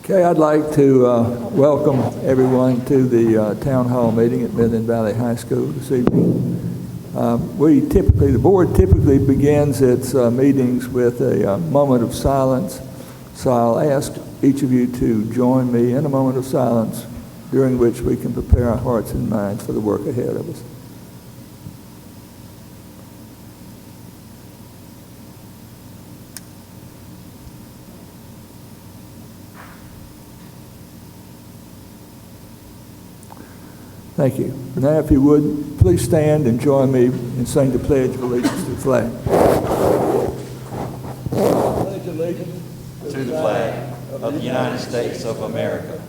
Okay, I'd like to welcome everyone to the town hall meeting at Midland Valley High School this evening. The board typically begins its meetings with a moment of silence. So I'll ask each of you to join me in a moment of silence during which we can prepare our hearts and minds for the work ahead of us. Thank you. Now, if you would, please stand and join me in saying the Pledge of Allegiance to the flag. Pledge allegiance to the flag of the United States of America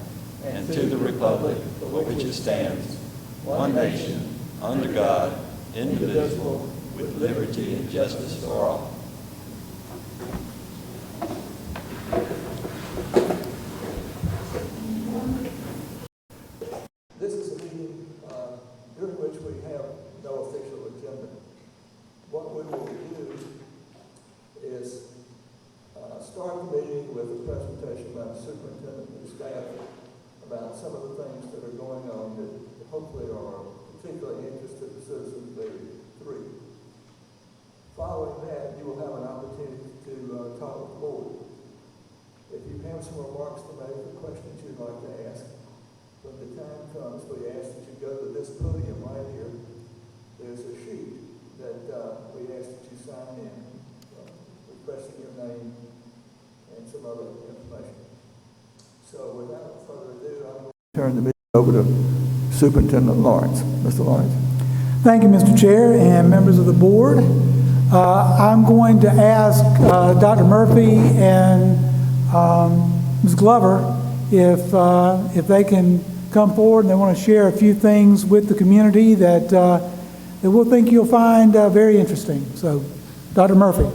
and to the republic for which it stands, one nation, under God, indivisible, with liberty and justice for all. This is a meeting during which we have no official agenda. What we will do is start the meeting with a presentation by the superintendent and staff about some of the things that are going on that hopefully are of particular interest to the citizens of Area 3. Following that, you will have an opportunity to talk with the board. If you have some remarks to make or questions you'd like to ask, when the time comes, we ask that you go to this podium right here. There's a sheet that we ask that you sign in, requesting your name and some other information. So without further ado, I'm going to turn the meeting over to Superintendent Lawrence. Mr. Lawrence. Thank you, Mr. Chair and members of the board. I'm going to ask Dr. Murphy and Ms. Glover if they can come forward and they want to share a few things with the community that we'll think you'll find very interesting. So, Dr. Murphy.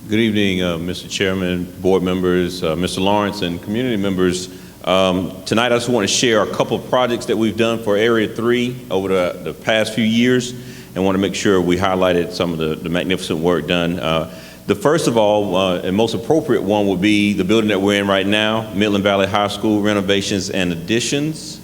Good evening, Mr. Chairman, board members, Mr. Lawrence, and community members. Tonight, I just want to share a couple of projects that we've done for Area 3 over the past few years, and want to make sure we highlighted some of the magnificent work done. The first of all, and most appropriate one would be the building that we're in right now, Midland Valley High School renovations and additions.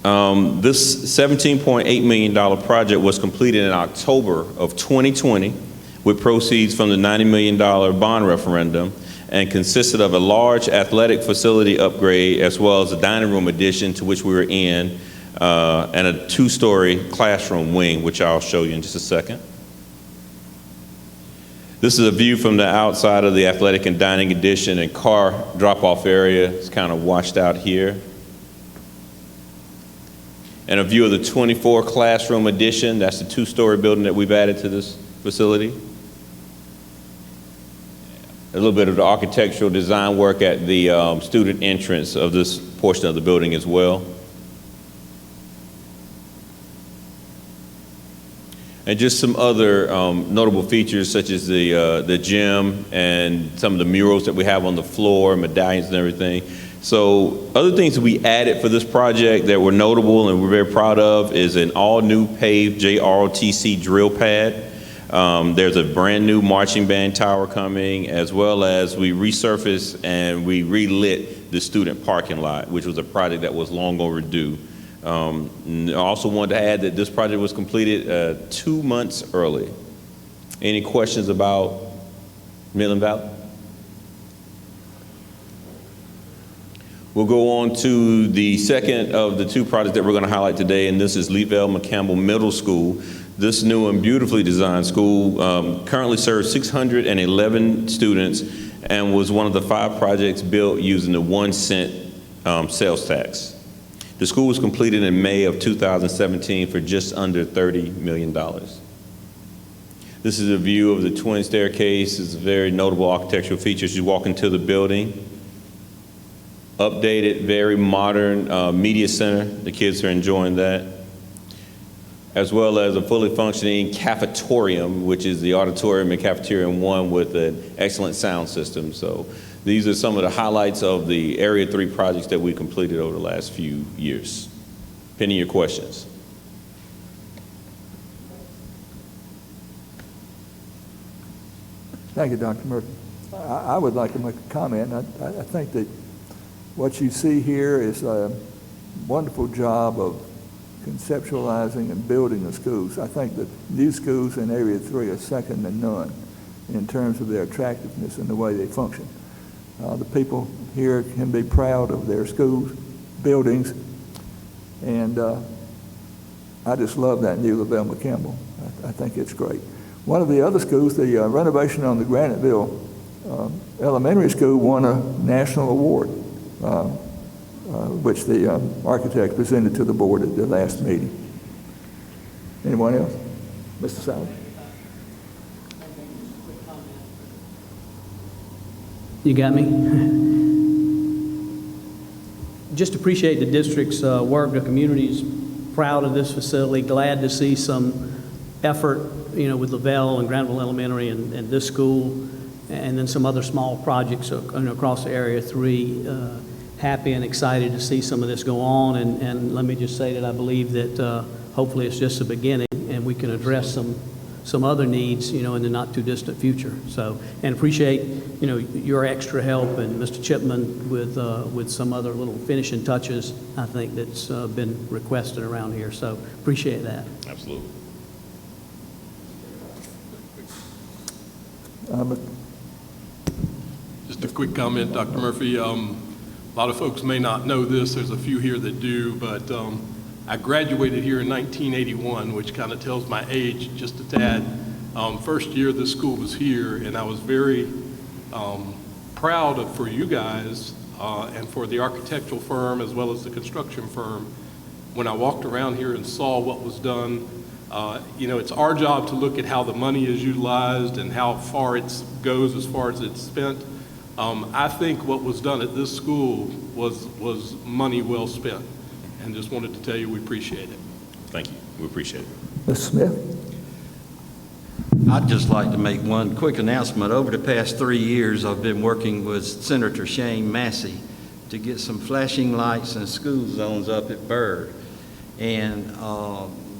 This $17.8 million project was completed in October of 2020 with proceeds from the $90 million bond referendum, and consisted of a large athletic facility upgrade as well as a dining room addition to which we were in, and a two-story classroom wing, which I'll show you in just a second. This is a view from the outside of the athletic and dining addition and car drop-off area. It's kind of washed out here. And a view of the 24 classroom addition. That's the two-story building that we've added to this facility. A little bit of the architectural design work at the student entrance of this portion of the building as well. And just some other notable features such as the gym and some of the murals that we have on the floor, medallions and everything. So other things that we added for this project that were notable and we're very proud of is an all new paved JROTC drill pad. There's a brand new marching band tower coming, as well as we resurfaced and we relit the student parking lot, which was a project that was long overdue. I also wanted to add that this project was completed 2 months early. Any questions about Midland Valley? We'll go on to the second of the two projects that we're going to highlight today, and this is Leeville McCampbell Middle School. This new and beautifully designed school currently serves 611 students and was one of the 5 projects built using the 1 cent sales tax. The school was completed in May of 2017 for just under $30 million. This is a view of the twin staircase. It's a very notable architectural feature as you walk into the building. Updated, very modern media center. The kids are enjoying that. As well as a fully functioning cafetorium, which is the auditorium and cafeteria in one with an excellent sound system. So these are some of the highlights of the Area 3 projects that we completed over the last few years. Pending your questions. Thank you, Dr. Murphy. I would like to make a comment. I think that what you see here is a wonderful job of conceptualizing and building the schools. I think that new schools in Area 3 are second to none in terms of their attractiveness and the way they function. The people here can be proud of their schools, buildings, and I just love that new LaBelle McCampbell. I think it's great. One of the other schools, the renovation on the Graniteville Elementary School, won a national award, which the architect presented to the board at the last meeting. Anyone else? Mr. Sauer? You got me? Just appreciate the district's work. The community's proud of this facility, glad to see some effort, with LaBelle and Granville Elementary and this school, and then some other small projects across the Area 3. Happy and excited to see some of this go on, and let me just say that I believe that hopefully it's just the beginning, and we can address some other needs, in the not too distant future. So, and appreciate, your extra help and Mr. Chipman with some other little finishing touches, I think that's been requested around here. So appreciate that. Absolutely. Just a quick comment, Dr. Murphy. A lot of folks may not know this. There's a few here that do, but I graduated here in 1981, which kind of tells my age just a tad. First year this school was here, and I was very proud for you guys and for the architectural firm as well as the construction firm. When I walked around here and saw what was done, it's our job to look at how the money is utilized and how far it goes as far as it's spent. I think what was done at this school was money well spent, and just wanted to tell you we appreciate it. Thank you. We appreciate it. Mr. Smith? I'd just like to make one quick announcement. Over the past 3 years, I've been working with Senator Shane Massey to get some flashing lights and school zones up at Byrd. And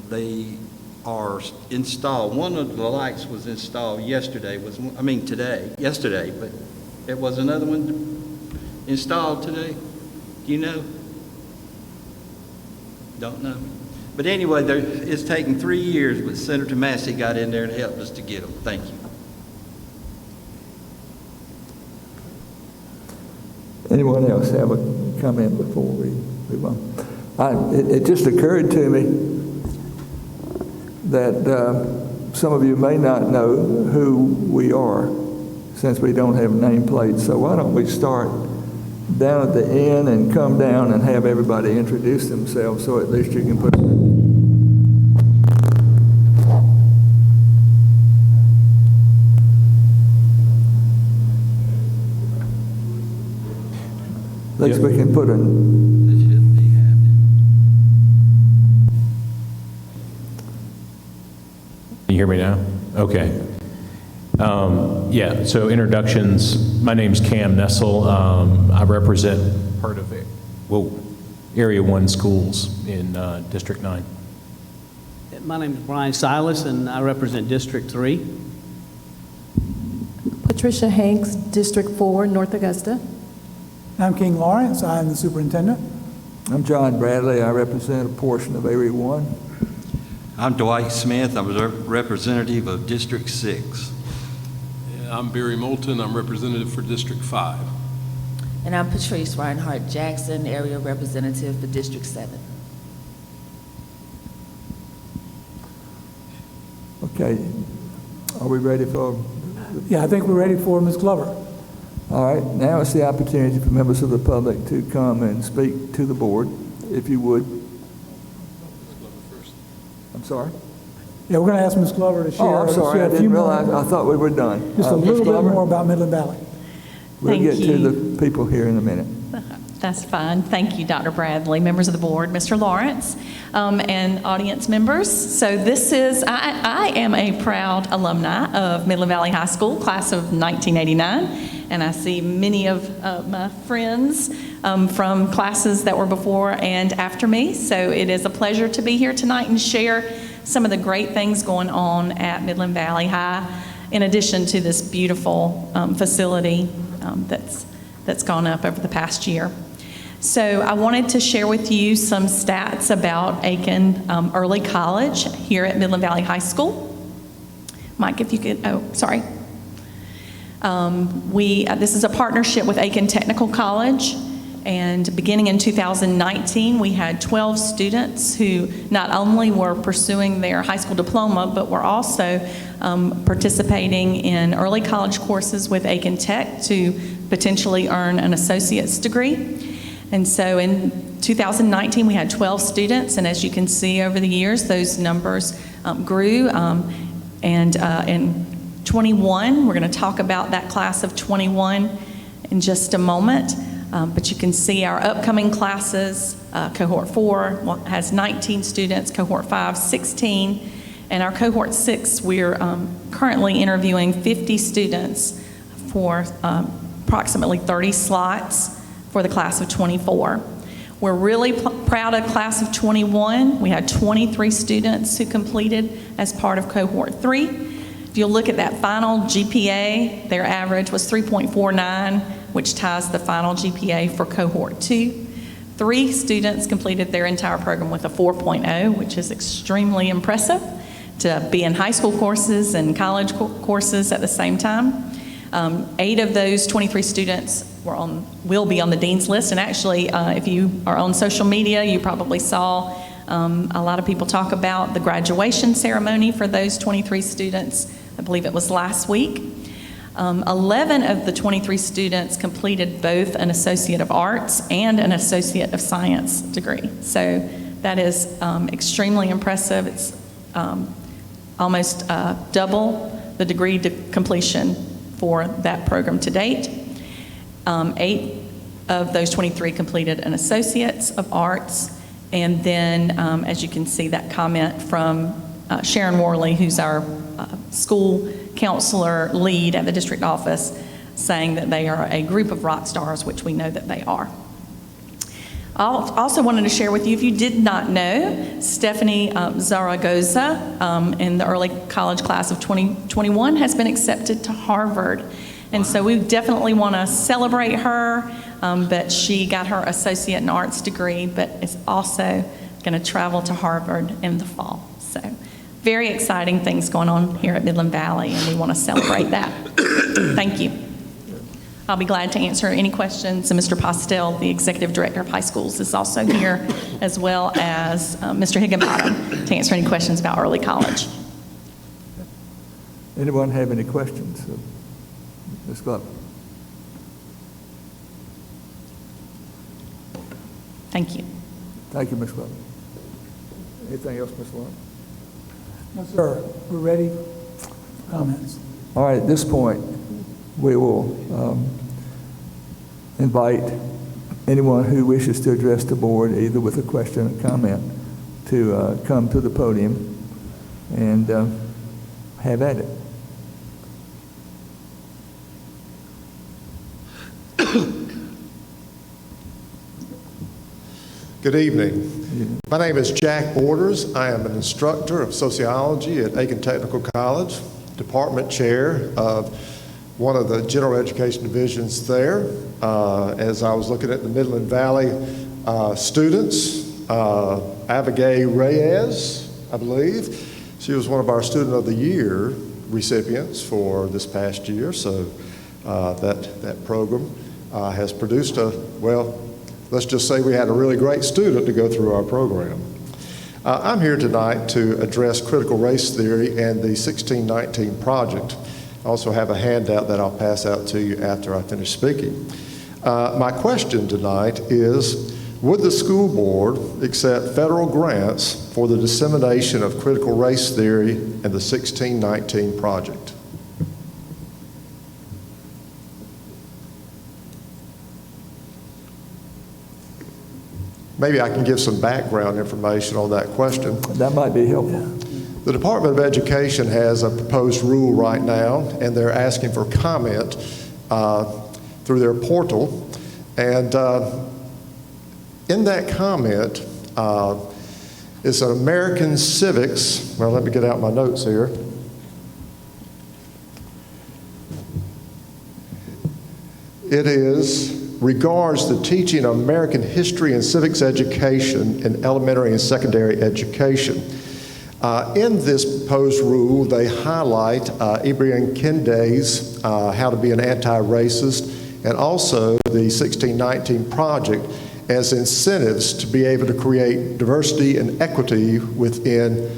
they are installed. One of the lights was installed yesterday, yesterday, but there was another one installed today. Do you know? Don't know. But anyway, it's taken 3 years, but Senator Massey got in there and helped us to get them. Thank you. Anyone else have a comment before we move on? It just occurred to me that some of you may not know who we are since we don't have nameplates. So why don't we start down at the end and come down and have everybody introduce themselves, so at least you can put at least we can put a This shouldn't be happening. Can you hear me now? Okay. So introductions. My name's Cam Nessel. I represent part of Area 1 schools in District 9. My name is Brian Silas, and I represent District 3. Patricia Hanks, District 4, North Augusta. I'm King Lawrence. I'm the superintendent. I'm John Bradley. I represent a portion of Area 1. I'm Dwight Smith. I'm a representative of District 6. I'm Barry Moulton. I'm representative for District 5. And I'm Patrice Reinhardt Jackson, area representative for District 7. Okay. Are we ready for? Yeah, I think we're ready for Ms. Glover. All right. Now it's the opportunity for members of the public to come and speak to the board, if you would. I'm sorry? Yeah, we're going to ask Ms. Glover to share. Oh, I'm sorry. I a few didn't more- realize. I thought we were done. Just a Ms. little bit Glover? more about Midland Valley. We'll Thank get to you. the people here in a minute. That's fine. Thank you, Dr. Bradley, members of the board, Mr. Lawrence, and audience members. So I am a proud alumni of Midland Valley High School, class of 1989, and I see many of my friends from classes that were before and after me. So it is a pleasure to be here tonight and share some of the great things going on at Midland Valley High. in addition to this beautiful facility that's gone up over the past year. So I wanted to share with you some stats about Aiken Early College here at Midland Valley High School. Mike, if you could, sorry. This is a partnership with Aiken Technical College, and beginning in 2019, we had 12 students who not only were pursuing their high school diploma, but were also participating in early college courses with Aiken Tech to potentially earn an associate's degree. And so in 2019, we had 12 students, and as you can see over the years, those numbers grew. And in 21, we're going to talk about that class of 21 in just a moment. But you can see our upcoming classes. Cohort 4 has 19 students, Cohort 5, 16, and our Cohort 6, we're currently interviewing 50 students for approximately 30 slots for the class of 24. We're really proud of class of 21. We had 23 students who completed as part of Cohort 3. If you look at that final GPA, their average was 3.49, which ties the final GPA for Cohort 2. 3 students completed their entire program with a 4.0, which is extremely impressive to be in high school courses and college courses at the same time. 8 of those 23 students will be on the Dean's List, and actually, if you are on social media, you probably saw a lot of people talk about the graduation ceremony for those 23 students. I believe it was last week. 11 of the 23 students completed both an Associate of Arts and an Associate of Science degree. So that is extremely impressive. It's almost double the degree completion for that program to date. 8 of those 23 completed an Associates of Arts. And then, as you can see, that comment from Sharon Worley, who's our school counselor lead at the district office, saying that they are a group of rock stars, which we know that they are. I also wanted to share with you, if you did not know, Stephanie Zaragoza in the early college class of 2021 has been accepted to Harvard. And so we definitely want to celebrate her, but she got her Associate in Arts degree, but is also going to travel to Harvard in the fall. So very exciting things going on here at Midland Valley, and we want to celebrate that. Thank you. I'll be glad to answer any questions. And Mr. Postel, the Executive Director of High Schools, is also here, as well as Mr. Higginbottom, to answer any questions about early college. Anyone have any questions? Ms. Glover. Thank you. Thank you, Ms. Glover. Anything else, Ms. Lawrence? No, sir. We're ready for comments. All right, at this point, we will invite anyone who wishes to address the board, either with a question or comment, to come to the podium and have at it. Good evening. My name is Jack Borders. I am an instructor of sociology at Aiken Technical College, department chair of one of the general education divisions there. As I was looking at the Midland Valley students, Abigail Reyes, I believe, she was one of our Student of the Year recipients for this past year. So that program has produced let's just say we had a really great student to go through our program. I'm here tonight to address critical race theory and the 1619 project. I also have a handout that I'll pass out to you after I finish speaking. My question tonight is, would the school board accept federal grants for the dissemination of critical race theory and the 1619 project? Maybe I can give some background information on that question. That might be helpful. The Department of Education has a proposed rule right now, and they're asking for comment through their portal. And in that comment is an American Civics, well, let me get out my notes here. it regards the teaching of American history and civics education in elementary and secondary education. In this proposed rule, they highlight Ibram Kendi's How to Be an Anti-Racist and also the 1619 Project as incentives to be able to create diversity and equity within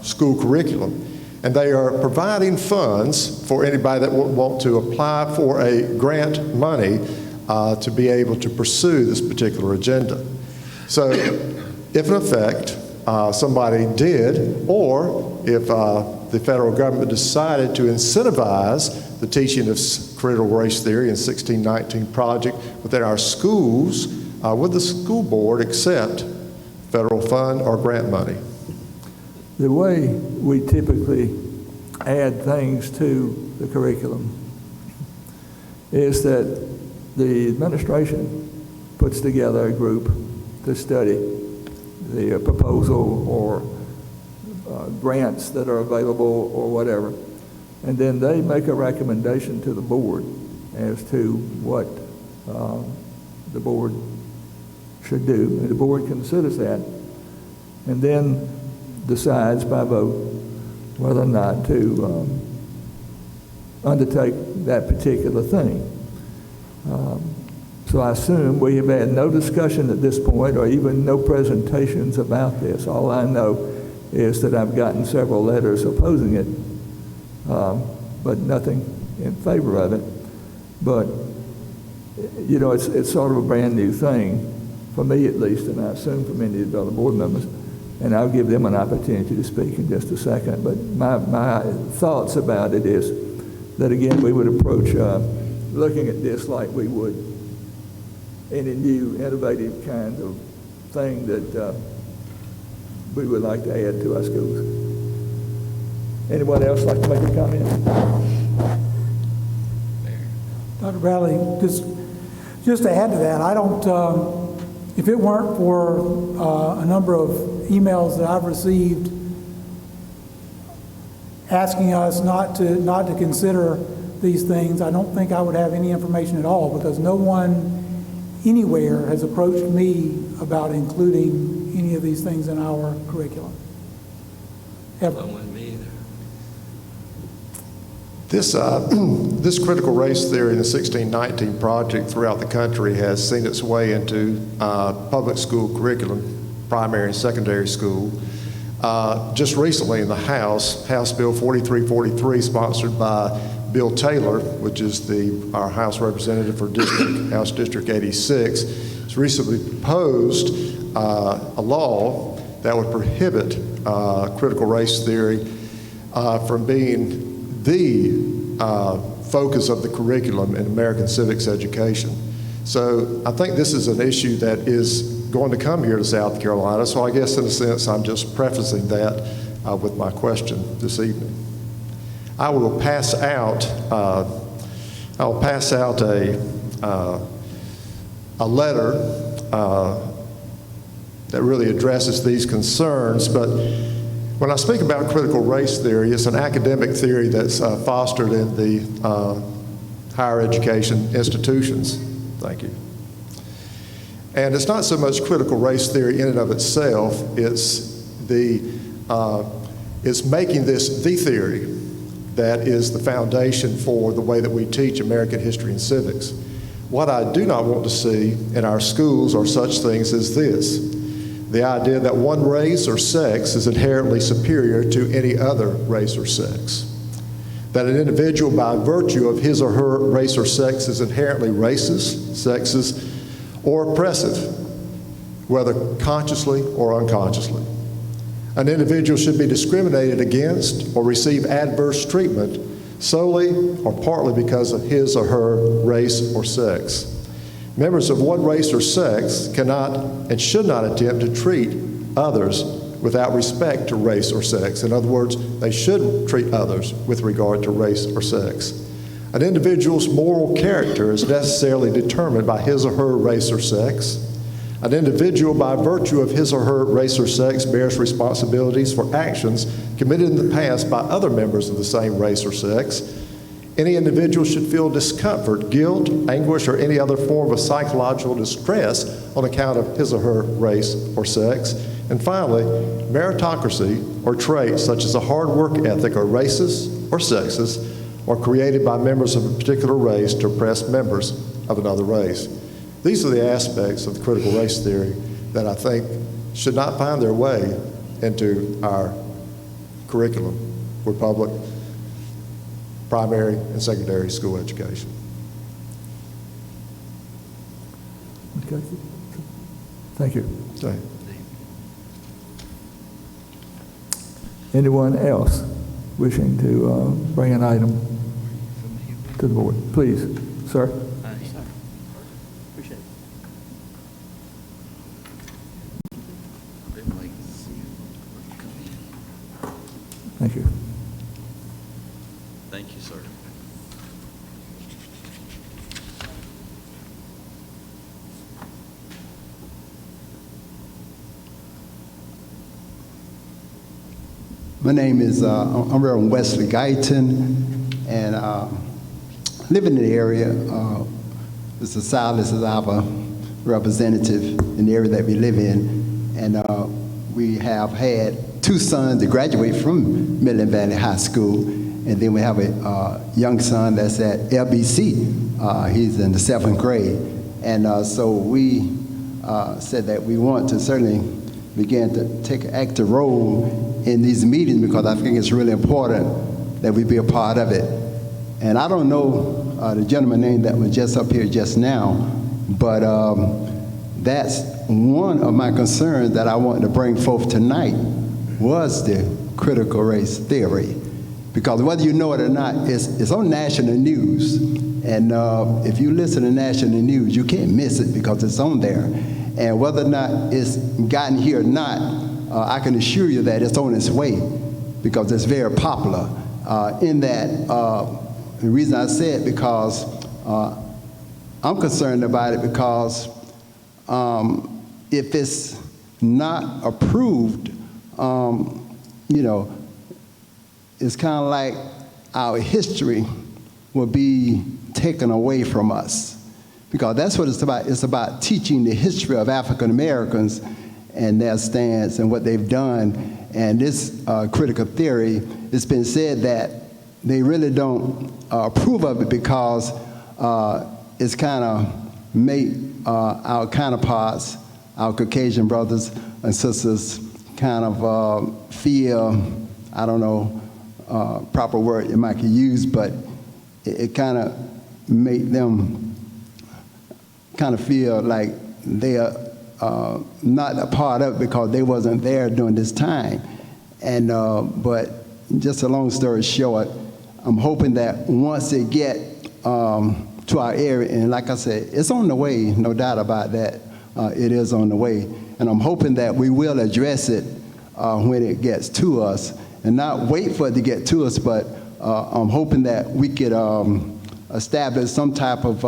school curriculum. And they are providing funds for anybody that would want to apply for a grant money to be able to pursue this particular agenda. So if in effect somebody did, or if the federal government decided to incentivize the teaching of critical race theory and 1619 Project within our schools, would the school board accept federal fund or grant money? The way we typically add things to the curriculum is that the administration puts together a group to study the proposal or grants that are available or whatever, and then they make a recommendation to the board as to what the board should do. And the board considers that and then decides by vote whether or not to undertake that particular thing. So I assume we have had no discussion at this point or even no presentations about this. All I know is that I've gotten several letters opposing it, but nothing in favor of it. But, you know, it's sort of a brand new thing, for me at least, and I assume for many of the other board members. And I'll give them an opportunity to speak in just a second. But my thoughts about it is that, again, we would approach looking at this like we would any new, innovative kind of thing that we would like to add to our schools. Anyone else like to make a comment? Dr. Bradley, just to add to that, I don't, if it weren't for a number of emails that I've received asking us not to consider these things, I don't think I would have any information at all, because no one anywhere has approached me about including any of these things in our curriculum. Ever. This critical race theory and the 1619 Project throughout the country has seen its way into public school curriculum, primary and secondary school. Just recently in the House Bill 4343, sponsored by Bill Taylor, which is our House representative for House District 86, has recently proposed a law that would prohibit critical race theory from being the focus of the curriculum in American civics education. So I think this is an issue that is going to come here to South Carolina, so I guess in a sense I'm just prefacing that with my question this evening. I will pass out a letter that really addresses these concerns, but when I speak about critical race theory, it's an academic theory that's fostered in the higher education institutions. Thank you. And it's not so much critical race theory in and of itself, it's making this the theory that is the foundation for the way that we teach American history and civics. What I do not want to see in our schools are such things as this: the idea that one race or sex is inherently superior to any other race or sex, that an individual by virtue of his or her race or sex is inherently racist, sexist, or oppressive, whether consciously or unconsciously. An individual should be discriminated against or receive adverse treatment solely or partly because of his or her race or sex. Members of one race or sex cannot and should not attempt to treat others without respect to race or sex. In other words, they shouldn't treat others with regard to race or sex. An individual's moral character is necessarily determined by his or her race or sex. An individual, by virtue of his or her race or sex, bears responsibilities for actions committed in the past by other members of the same race or sex. Any individual should feel discomfort, guilt, anguish, or any other form of psychological distress on account of his or her race or sex. And finally, meritocracy or traits such as a hard work ethic are racist or sexist or created by members of a particular race to oppress members of another race. These are the aspects of the critical race theory that I think should not find their way into our curriculum for public, primary, and secondary school education. Okay. Thank you. Okay. Anyone else wishing to bring an item to the board? Please, sir. Appreciate it. Thank you. Thank you, sir. My name is, I'm Reverend Wesley Guyton, and live in the area. Mr. Silas is our representative in the area that we live in, and we have had 2 sons that graduate from Midland Valley High School, and then we have a young son that's at LBC. He's in the 7th grade, and so we said that we want to certainly begin to take an active role in these meetings, because I think it's really important that we be a part of it. And I don't know the gentleman's name that was just up here just now, but that's one of my concerns that I wanted to bring forth tonight, was the critical race theory. Because whether you know it or not, it's on national news. And if you listen to national news, you can't miss it because it's on there. And whether or not it's gotten here or not, I can assure you that it's on its way, because it's very popular. In that, the reason I say it, because I'm concerned about it, because if it's not approved, you know, it's kind of like our history will be taken away from us. Because that's what it's about. It's about teaching the history of African Americans and their stance and what they've done. And this critical theory, it's been said that they really don't approve of it, because it's kind of made our counterparts, our Caucasian brothers and sisters, kind of feel, I don't know, proper word you might could use, but it kind of made them kind of feel like they are not a part of it because they wasn't there during this time. And but just a long story short, I'm hoping that once it get to our area, and like I said, it's on the way, no doubt about that. It is on the way, and I'm hoping that we will address it when it gets to us, and not wait for it to get to us, but I'm hoping that we could establish some type of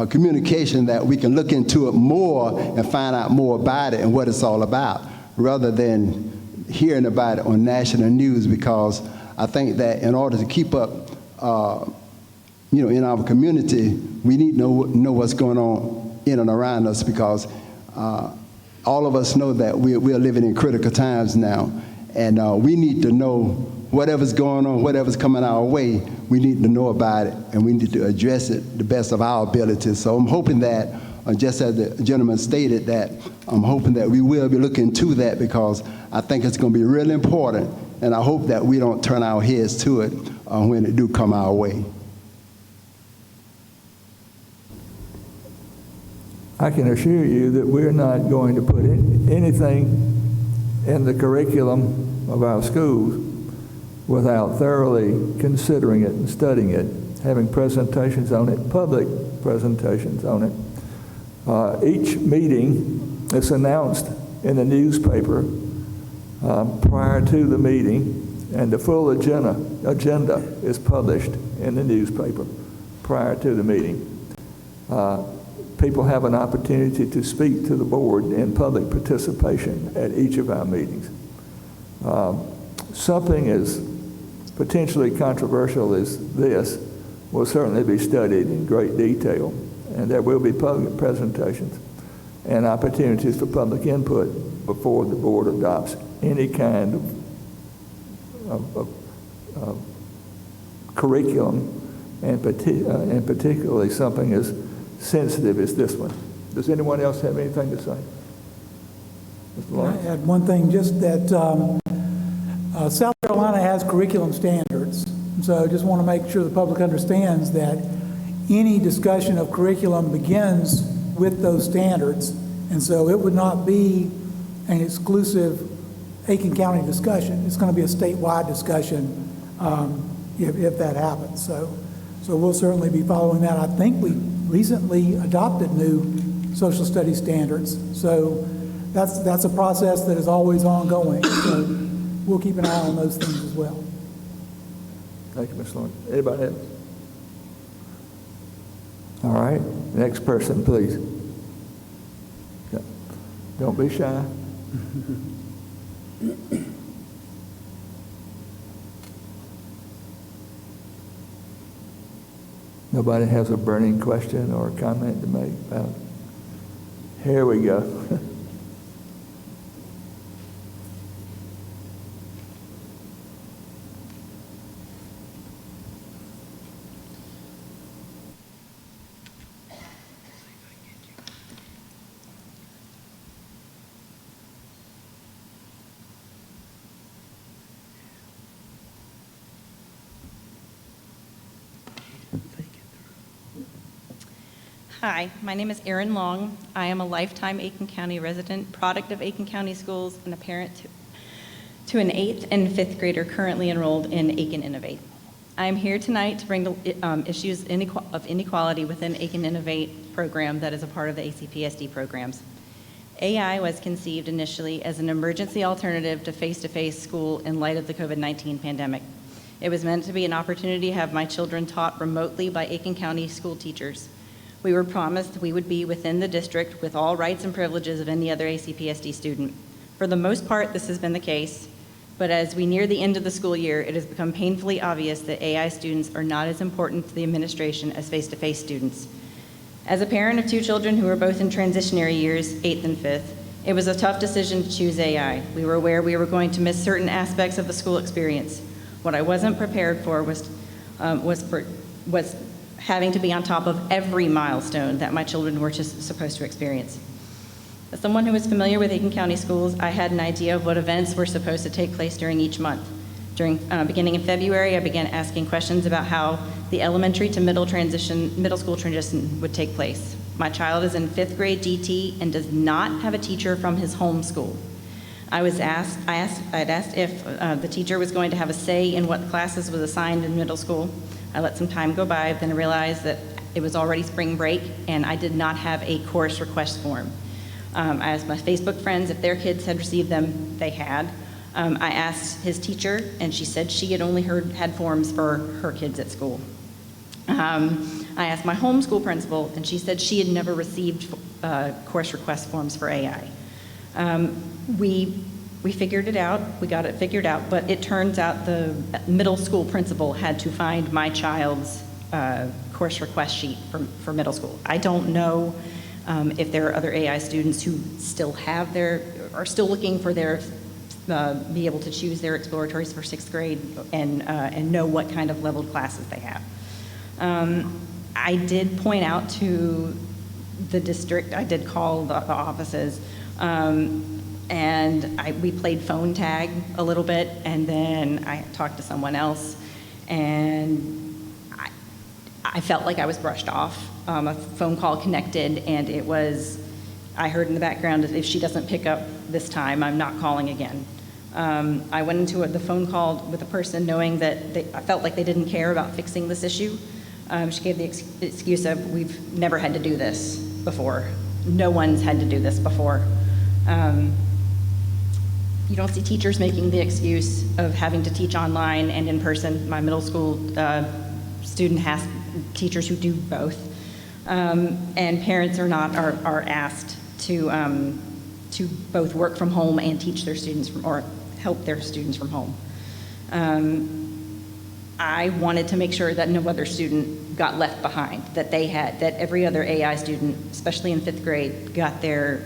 communication that we can look into it more and find out more about it and what it's all about, rather than hearing about it on national news. Because I think that in order to keep up, you know, in our community, we need to know what's going on in and around us, because all of us know that we're living in critical times now, and we need to know whatever's going on, whatever's coming our way, we need to know about it, and we need to address it the best of our abilities. So I'm hoping that, just as the gentleman stated, that I'm hoping that we will be looking into that, because I think it's going to be really important, and I hope that we don't turn our heads to it when it do come our way. I can assure you that we're not going to put anything in the curriculum of our schools without thoroughly considering it and studying it, having presentations on it, public presentations on it. Each meeting is announced in the newspaper prior to the meeting, and the full agenda is published in the newspaper prior to the meeting. People have an opportunity to speak to the board in public participation at each of our meetings. Something as potentially controversial as this will certainly be studied in great detail, and there will be public presentations and opportunities for public input before the board adopts any kind of curriculum, and particularly something as sensitive as this one. Does anyone else have anything to say? Mr. Can Lawrence? I add one thing, just that South Carolina has curriculum standards, so I just want to make sure the public understands that any discussion of curriculum begins with those standards, and so it would not be an exclusive Aiken County discussion. It's going to be a statewide discussion if that happens. So we'll certainly be following that. I think we recently adopted new social studies standards, so that's a process that is always ongoing. So we'll keep an eye on those things as well. Thank you, Mr. Lawrence. Anybody else? All right, next person, please. Yeah. Don't be shy. Nobody has a burning question or comment to make about it? Here we go. Hi, my name is Erin Long. I am a lifetime Aiken County resident, product of Aiken County Schools, and a parent to an 8th and 5th grader currently enrolled in Aiken Innovate. I am here tonight to bring the issues of inequality within Aiken Innovate program that is a part of the ACPSD programs. AI was conceived initially as an emergency alternative to face-to-face school in light of the COVID-19 pandemic. It was meant to be an opportunity to have my children taught remotely by Aiken County school teachers. We were promised we would be within the district with all rights and privileges of any other ACPSD student. For the most part, this has been the case, but as we near the end of the school year, it has become painfully obvious that AI students are not as important to the administration as face-to-face students. As a parent of 2 children who are both in transitionary years, 8th and 5th, it was a tough decision to choose AI. We were aware we were going to miss certain aspects of the school experience. What I wasn't prepared for was having to be on top of every milestone that my children were supposed to experience. As someone who is familiar with Aiken County Schools, I had an idea of what events were supposed to take place during each month. Beginning in February, I began asking questions about how the elementary to middle school transition would take place. My child is in 5th grade DT and does not have a teacher from his home school. I had asked if the teacher was going to have a say in what classes was assigned in middle school. I let some time go by, then realized that it was already spring break and I did not have a course request form. I asked my Facebook friends if their kids had received them. They had. I asked his teacher and she said she had only had forms for her kids at school. I asked my homeschool principal and she said she had never received course request forms for AI. We figured it out, we got it figured out, but it turns out the middle school principal had to find my child's course request sheet for middle school. I don't know if there are other AI students who still are still looking for be able to choose their exploratories for 6th grade and know what kind of leveled classes they have. I did point out to the district, I did call the offices, and we played phone tag a little bit, and then I talked to someone else, and I felt like I was brushed off. A phone call connected, and I heard in the background, if she doesn't pick up this time, I'm not calling again. I went into the phone call with a person knowing that I felt like they didn't care about fixing this issue. She gave the excuse of, we've never had to do this before. No one's had to do this before. You don't see teachers making the excuse of having to teach online and in person. My middle school student has teachers who do both. And parents are asked to both work from home and teach their students or help their students from home. I wanted to make sure that no other student got left behind, that every other AI student, especially in 5th grade, got their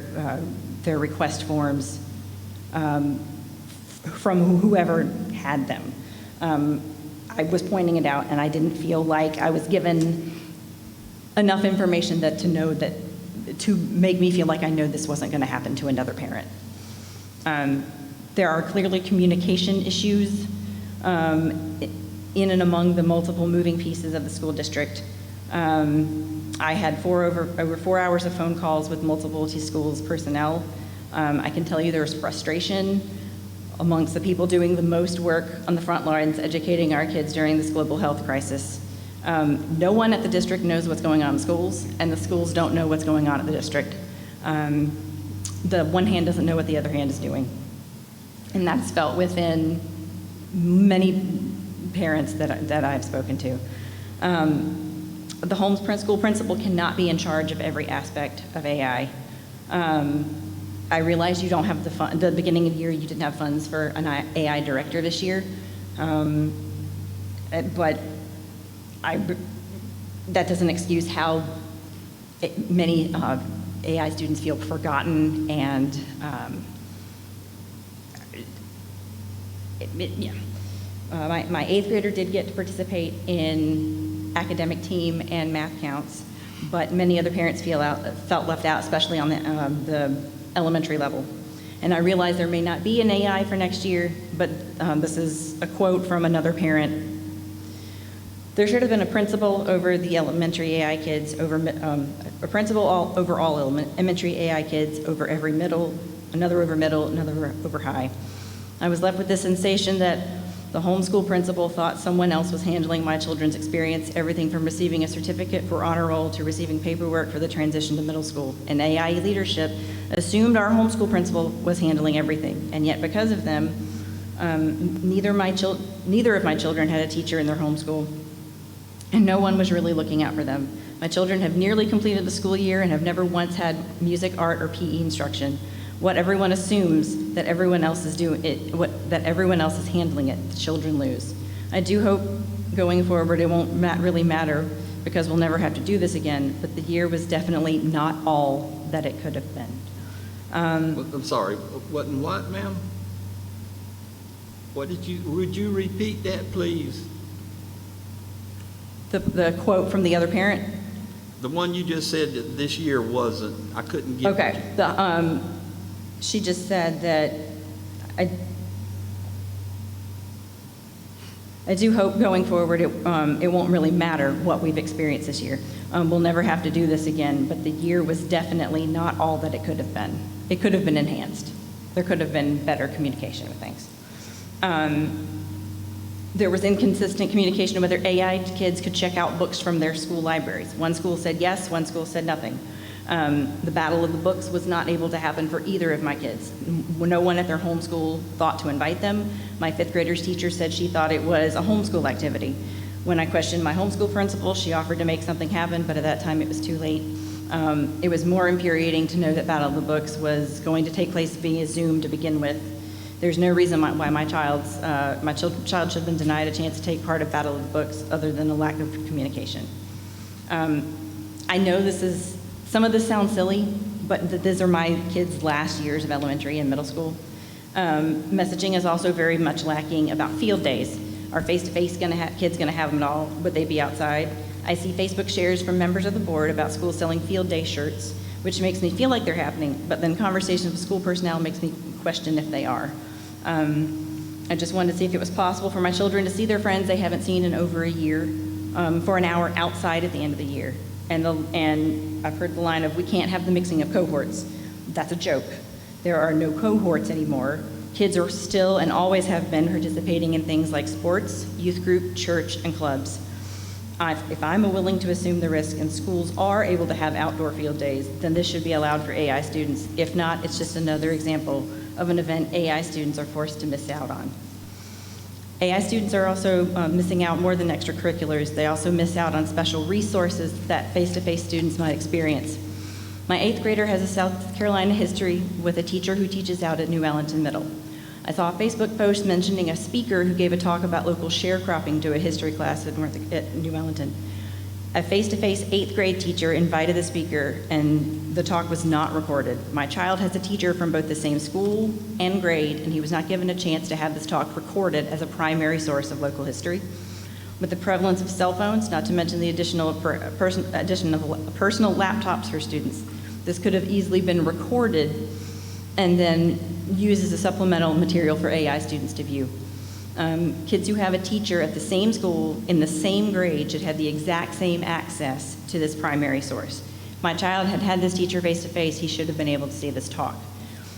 request forms from whoever had them. I was pointing it out, and I didn't feel like I was given enough information to make me feel like I know this wasn't going to happen to another parent. There are clearly communication issues in and among the multiple moving pieces of the school district. I had over 4 hours of phone calls with multiple schools personnel. I can tell you there's frustration amongst the people doing the most work on the front lines educating our kids during this global health crisis. No one at the district knows what's going on in schools, and the schools don't know what's going on at the district. The one hand doesn't know what the other hand is doing. And that's felt within many parents that I've spoken to. The home school principal cannot be in charge of every aspect of AI. I realize you don't have the beginning of the year, you didn't have funds for an AI director this year. But that doesn't excuse how many AI students feel forgotten and my 8th grader did get to participate in academic team and math counts, but many other parents felt left out, especially on the elementary level. And I realize there may not be an AI for next year, but this is a quote from another parent. There should have been a principal over the elementary AI kids, a principal over all elementary AI kids, over every middle, another over high. I was left with the sensation that the homeschool principal thought someone else was handling my children's experience, everything from receiving a certificate for honor roll to receiving paperwork for the transition to middle school. And AI leadership assumed our homeschool principal was handling everything. And yet because of them, neither of my children had a teacher in their homeschool, and no one was really looking out for them. My children have nearly completed the school year and have never once had music, art, or PE instruction. What everyone assumes that everyone else is doing it, that everyone else is handling it, the children lose. I do hope going forward it won't really matter because we'll never have to do this again, but the year was definitely not all that it could have been. I'm sorry, wasn't what, ma'am? Would you repeat that, please? The quote from the other parent? The one you just said that this year wasn't, I couldn't get it. Okay, she just said that I do hope going forward it won't really matter what we've experienced this year. We'll never have to do this again, but the year was definitely not all that it could have been. It could have been enhanced. There could have been better communication with things. There was inconsistent communication of whether AI kids could check out books from their school libraries. One school said yes, one school said nothing. The battle of the books was not able to happen for either of my kids. No one at their homeschool thought to invite them. My 5th grader's teacher said she thought it was a homeschool activity. When I questioned my homeschool principal, she offered to make something happen, but at that time it was too late. It was more infuriating to know that Battle of the Books was going to take place via Zoom to begin with. There's no reason why my child should have been denied a chance to take part of Battle of the Books other than a lack of communication. I know some of this sounds silly, but these are my kids' last years of elementary and middle school. Messaging is also very much lacking about field days. Are face-to-face kids gonna have them at all? Would they be outside? I see Facebook shares from members of the board about schools selling field day shirts, which makes me feel like they're happening, but then conversations with school personnel makes me question if they are. I just wanted to see if it was possible for my children to see their friends they haven't seen in over a year for an hour outside at the end of the year. And I've heard the line of, we can't have the mixing of cohorts. That's a joke. There are no cohorts anymore. Kids are still and always have been participating in things like sports, youth group, church, and clubs. If I'm willing to assume the risk and schools are able to have outdoor field days, then this should be allowed for AI students. If not, it's just another example of an event AI students are forced to miss out on. AI students are also missing out more than extracurriculars. They also miss out on special resources that face-to-face students might experience. My 8th grader has a South Carolina history with a teacher who teaches out at New Ellington Middle. I saw a Facebook post mentioning a speaker who gave a talk about local sharecropping to a history class at New Wellington. A face-to-face 8th grade teacher invited the speaker, and the talk was not recorded. My child has a teacher from both the same school and grade, and he was not given a chance to have this talk recorded as a primary source of local history. With the prevalence of cell phones, not to mention the addition of personal laptops for students, this could have easily been recorded and then used as a supplemental material for AI students to view. Kids who have a teacher at the same school in the same grade should have the exact same access to this primary source. If my child had had this teacher face to face, he should have been able to see this talk.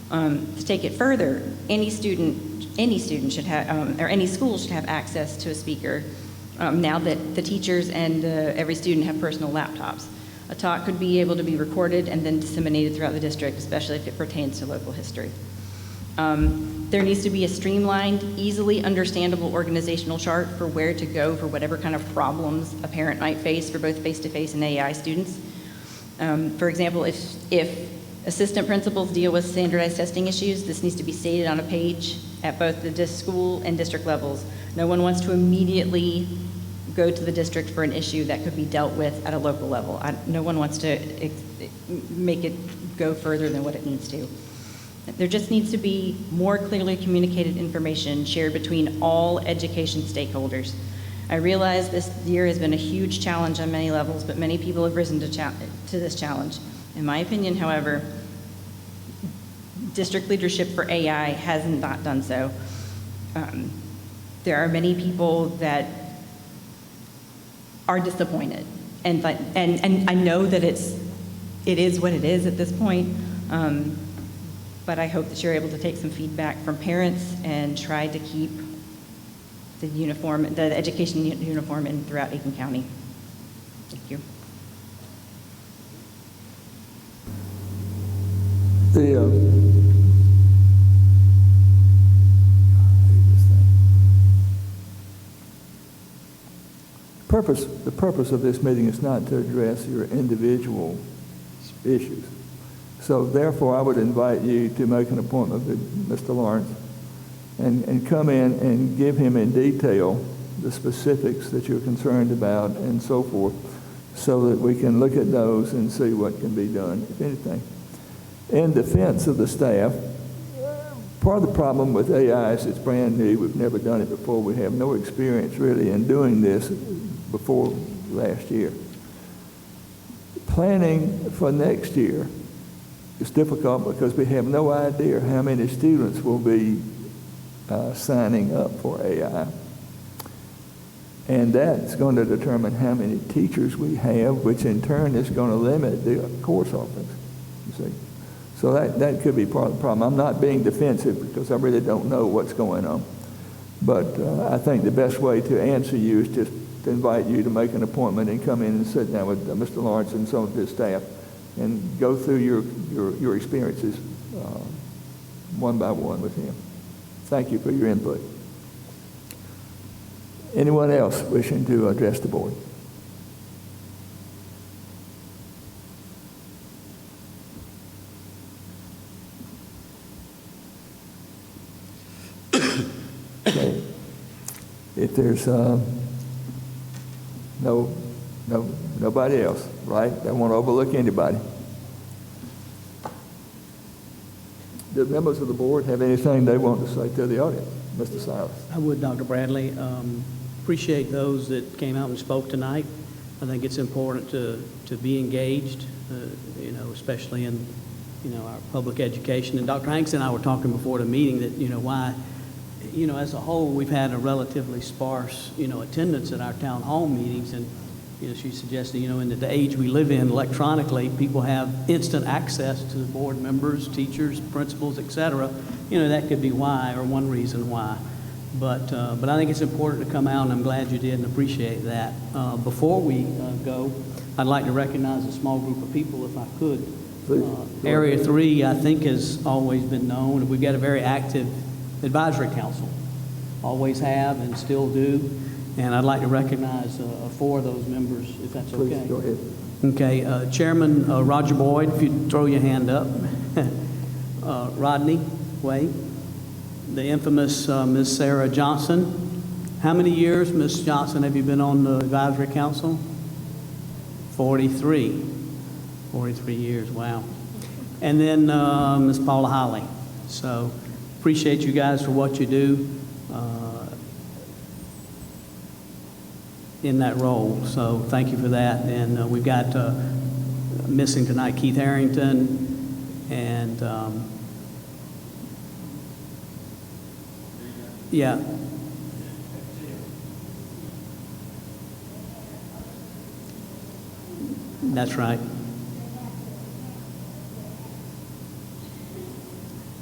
To take it further, any student should have, or any school should have access to a speaker now that the teachers and every student have personal laptops. A talk could be able to be recorded and then disseminated throughout the district, especially if it pertains to local history. There needs to be a streamlined, easily understandable organizational chart for where to go for whatever kind of problems a parent might face for both face-to-face and AI students. For example, if assistant principals deal with standardized testing issues, this needs to be stated on a page at both the school and district levels. No one wants to immediately go to the district for an issue that could be dealt with at a local level. No one wants to make it go further than what it needs to. There just needs to be more clearly communicated information shared between all education stakeholders. I realize this year has been a huge challenge on many levels, but many people have risen to this challenge. In my opinion, however, district leadership for AI has not done so. There are many people that are disappointed, and I know that it is what it is at this point. But I hope that you're able to take some feedback from parents and try to keep the education uniform throughout Aiken County. Thank you. The purpose of this meeting is not to address your individual issues. So therefore, I would invite you to make an appointment with Mr. Lawrence and come in and give him in detail the specifics that you're concerned about and so forth, so that we can look at those and see what can be done, if anything. In defense of the staff, part of the problem with AI is it's brand new. We've never done it before. We have no experience really in doing this before last year. Planning for next year is difficult because we have no idea how many students will be signing up for AI. And that's going to determine how many teachers we have, which in turn is going to limit the course offerings, you see. So that could be part of the problem. I'm not being defensive because I really don't know what's going on. But I think the best way to answer you is just to invite you to make an appointment and come in and sit down with Mr. Lawrence and some of his staff and go through your experiences one by one with him. Thank you for your input. Anyone else wishing to address the board? Okay. If there's nobody else, right? I don't want to overlook anybody. Do members of the board have anything they want to say to the audience? Mr. Silas. I would, Dr. Bradley. Appreciate those that came out and spoke tonight. I think it's important to be engaged, especially in, our public education. And Dr. Hanks and I were talking before the meeting that, why, as a whole, we've had a relatively sparse, attendance at our town hall meetings. And, she suggested, in the age we live in electronically, people have instant access to the board members, teachers, principals, et cetera. That could be why, or one reason why. But I think it's important to come out, and I'm glad you did and appreciate that. Before we go, I'd like to recognize a small group of people, if I could. Area 3, I think, has always been known. We've got a very active advisory council. Always have and still do. And I'd like to recognize 4 of those members, if that's okay. Please, go ahead. Okay, Chairman Roger Boyd, if you'd throw your hand up. Rodney Way. the infamous Ms. Sarah Johnson. How many years, Ms. Johnson, have you been on the advisory council? 43. 43 years, wow. And then Ms. Paula Holly. So appreciate you guys for what you do in that role. So thank you for that. And we've got missing tonight Keith Harrington and yeah. That's right.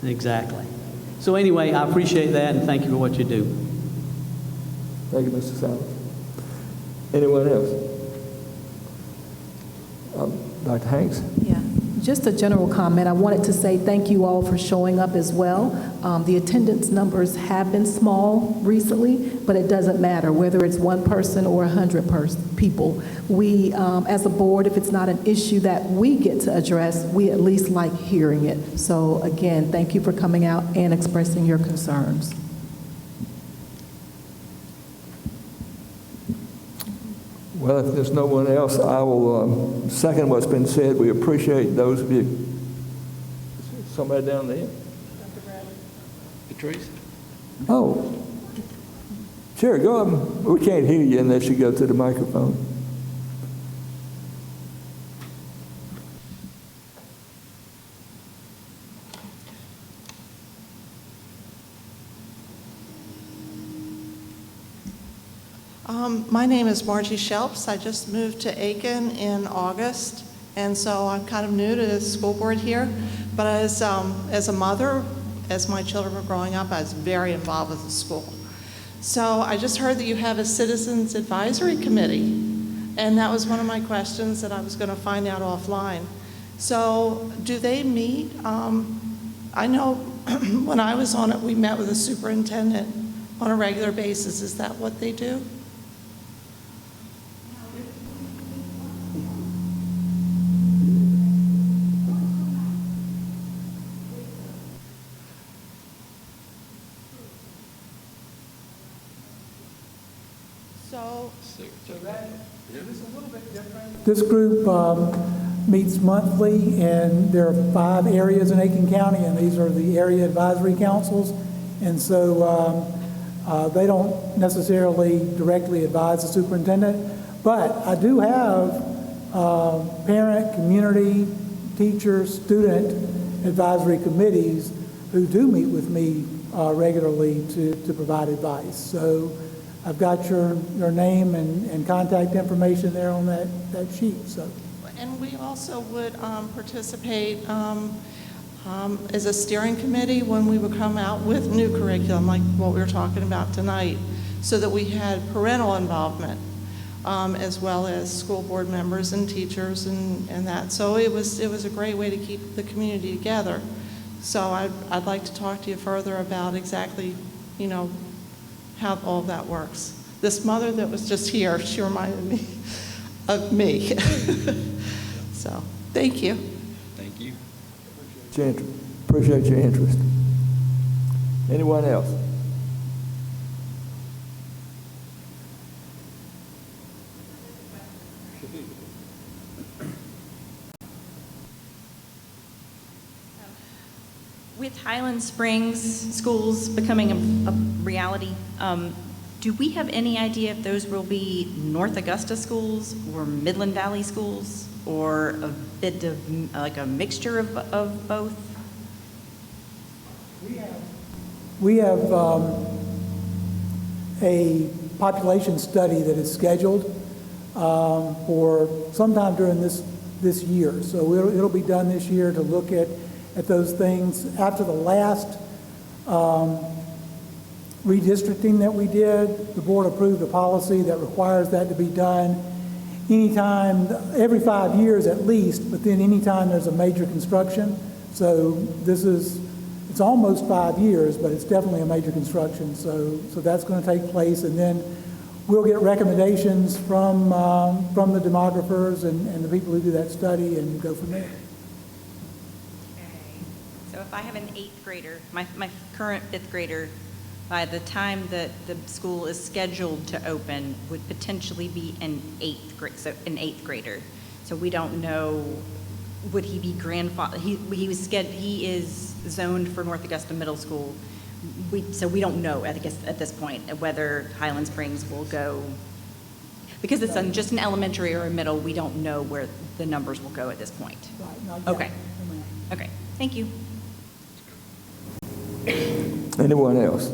Exactly. So anyway, I appreciate that and thank you for what you do. Thank you, Mr. Sanders. Anyone else? Dr. Hanks? Yeah, just a general comment. I wanted to say thank you all for showing up as well. The attendance numbers have been small recently, but it doesn't matter whether it's one person or 100 people. We, as a board, if it's not an issue that we get to address, we at least like hearing it. So again, thank you for coming out and expressing your concerns. Well, if there's no one else, I will second what's been said. We appreciate those of you. Somebody down there? Dr. Bradley. Patrice? Oh. Sure, go up. We can't hear you unless you go to the microphone. My name is Margie Shelps. I just moved to Aiken in August, and so I'm kind of new to the school board here. But as a mother, as my children were growing up, I was very involved with the school. So I just heard that you have a Citizens Advisory Committee, and that was one of my questions that I was going to find out offline. So do they meet? I know when I was on it, we met with the superintendent on a regular basis. Is that what they do? This group meets monthly, and there are 5 areas in Aiken County, and these are the area advisory councils. And so they don't necessarily directly advise the superintendent, but I do have parent, community, teacher, student advisory committees who do meet with me regularly to provide advice. So I've got your name and contact information there on that sheet. So. And we also would participate as a steering committee when we would come out with new curriculum, like what we were talking about tonight, so that we had parental involvement, as well as school board members and teachers and that. So it was a great way to keep the community together. So I'd like to talk to you further about exactly, how all of that works. This mother that was just here, she reminded me of me. So, thank you. Thank you. Appreciate your interest. Anyone else? With Highland Springs schools becoming a reality, do we have any idea if those will be North Augusta schools or Midland Valley schools, or a bit of like a mixture of both? We have a population study that is scheduled for sometime during this year. So it'll be done this year to look at those things. After the last redistricting that we did, the board approved a policy that requires that to be done anytime, every 5 years at least, but then anytime there's a major construction. So it's almost 5 years, but it's definitely a major construction. So that's going to take place, and then we'll get recommendations from the demographers and the people who do that study and go from there. So if I have an 8th grader, my current 5th grader, by the time that the school is scheduled to open, would potentially be an 8th grader. So we don't know, would he be grandfather? He is zoned for North Augusta Middle School. So we don't know, I guess, at this point, whether Highland Springs will go, because it's just an elementary or a middle, we don't know where the numbers will go at this point. Right, not yet. Okay. Okay, thank you. Anyone else?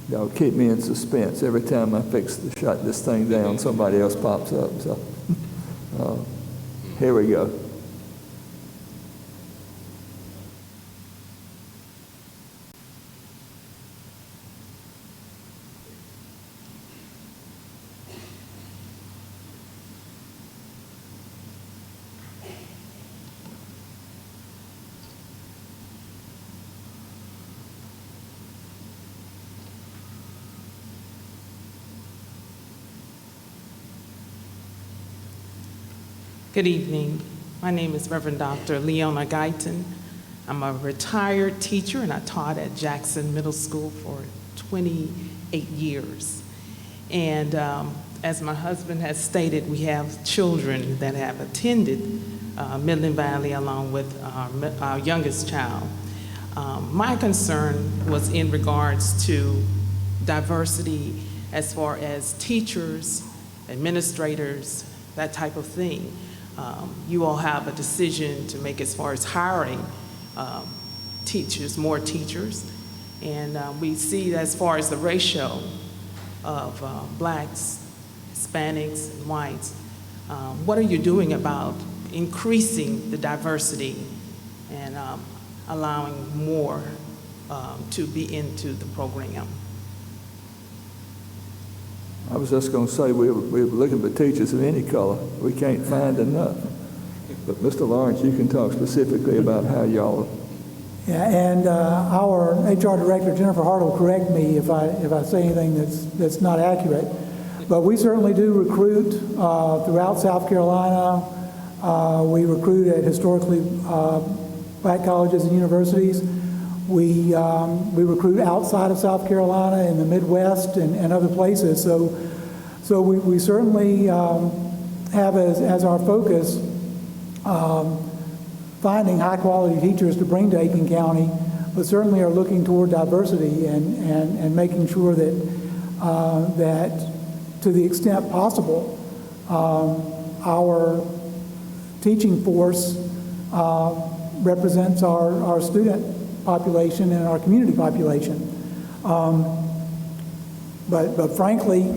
Y'all keep me in suspense. Every time I fix to shut this thing down, somebody else pops up. So here we go. Good evening. My name is Reverend Dr. Leona Guyton. I'm a retired teacher, and I taught at Jackson Middle School for 28 years. And as my husband has stated, we have children that have attended Midland Valley along with our youngest child. My concern was in regards to diversity as far as teachers, administrators, that type of thing. You all have a decision to make as far as hiring teachers, more teachers. And we see as far as the ratio of blacks, Hispanics, and whites, what are you doing about increasing the diversity and allowing more to be into the program? I was just going to say we were looking for teachers of any color. We can't find enough. But Mr. Lawrence, you can talk specifically about how y'all. Yeah, and our HR director, Jennifer Hart, will correct me if I say anything that's not accurate. But we certainly do recruit throughout South Carolina. We recruit at historically black colleges and universities. We recruit outside of South Carolina in the Midwest and other places. So we certainly have as our focus finding high quality teachers to bring to Aiken County, but certainly are looking toward diversity and making sure that to the extent possible, our teaching force represents our student population and our community population. But frankly,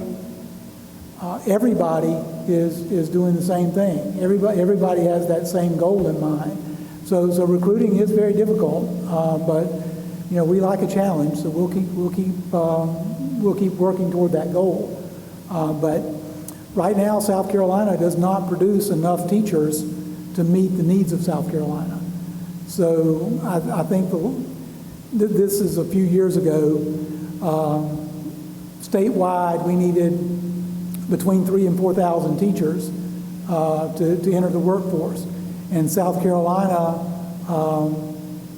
everybody is doing the same thing. Everybody has that same goal in mind. So recruiting is very difficult, but you know, we like a challenge, so we'll keep working toward that goal. But right now, South Carolina does not produce enough teachers to meet the needs of South Carolina. So I think this is a few years ago. Statewide, we needed between 3,000 and 4,000 teachers to enter the workforce. And South Carolina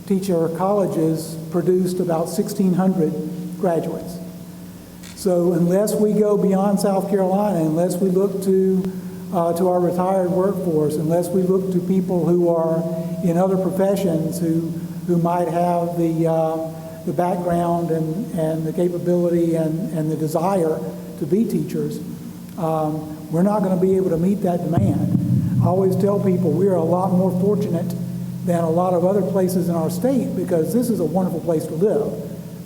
teacher colleges produced about 1,600 graduates. So unless we go beyond South Carolina, unless we look to our retired workforce, unless we look to people who are in other professions who might have the background and the capability and the desire to be teachers, we're not going to be able to meet that demand. I always tell people we are a lot more fortunate than a lot of other places in our state because this is a wonderful place to live.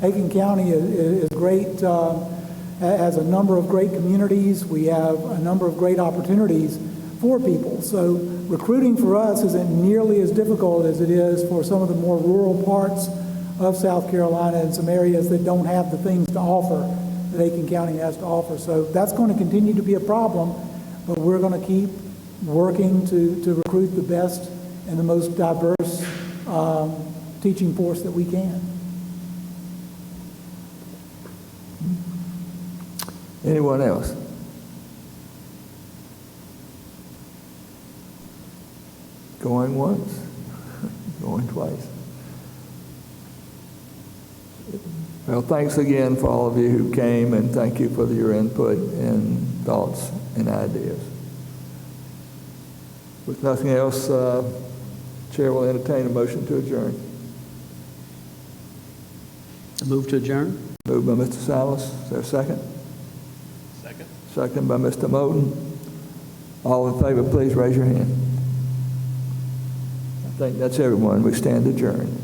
Aiken County is great, has a number of great communities. We have a number of great opportunities for people. So recruiting for us isn't nearly as difficult as it is for some of the more rural parts of South Carolina and some areas that don't have the things to offer that Aiken County has to offer. So that's going to continue to be a problem, but we're going to keep working to recruit the best and the most diverse teaching force that we can. Anyone else? Going once? Going twice. Well, thanks again for all of you who came, and thank you for your input and thoughts and ideas. With nothing else, Chair will entertain a motion to adjourn. Move to adjourn? Moved by Mr. Salas. Is there a second? Second. Second by Mr. Moten. All in favor, please raise your hand. I think that's everyone. We stand adjourned.